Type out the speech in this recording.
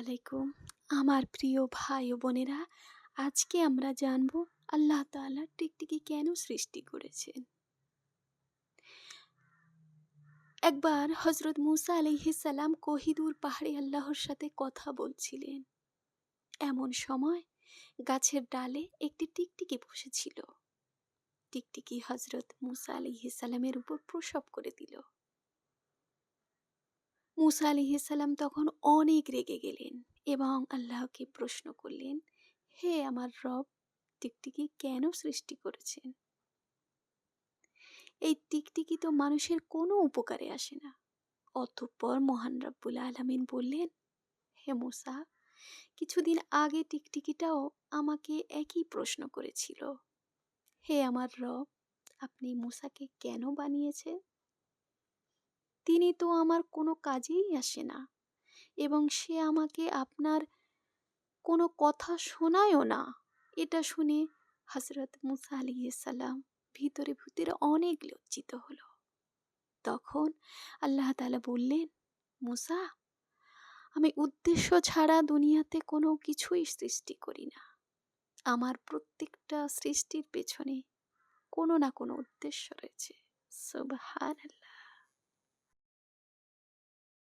আলাইকুম। আমার প্রিয় ভাই ও বোনেরা, আজকে আমরা জানব আল্লাহ তাআলা টিকটিকি কেন সৃষ্টি করেছেন। একবার হযরত মুসা আলাইহিস সালাম কোহিদুর পাহাড়ে আল্লাহর সাথে কথা বলছিলেন। এমন সময় গাছের ডালে একটি টিকটিকি বসেছিল। টিকটিকি হযরত মুসা আলাইহিস সালামের উপর প্রসব করে দিল। মুসা আলাইহিস সালাম তখন অনেক রেগে গেলেন এবং আল্লাহকে প্রশ্ন করলেন, হে আমার রব, টিকটিকি কেন সৃষ্টি করেছেন? এই টিকটিকি তো মানুষের কোনো উপকারে আসে না। অতঃপর মহান রব্বুল আলামিন বললেন, হে মুসা, কিছুদিন আগে টিকটিকিটাও আমাকে একই প্রশ্ন করেছিল। হে আমার রব, আপনি মুসাকে কেন বানিয়েছেন? তিনি তো আমার কোনো কাজেই আসে না এবং সে আমাকে আপনার কোনো কথা শোনায়ও না। এটা শুনে হযরত মুসা আলাইহিস সালাম ভিতরে ভিতরে অনেক লজ্জিত হলো। তখন আল্লাহ তাআলা বললেন, মুসা, আমি উদ্দেশ্য ছাড়া দুনিয়াতে কোনো কিছুই সৃষ্টি করি না। আমার প্রত্যেকটা সৃষ্টির পেছনে কোনো না কোনো উদ্দেশ্য রয়েছে। সুবহানাল্লাহ।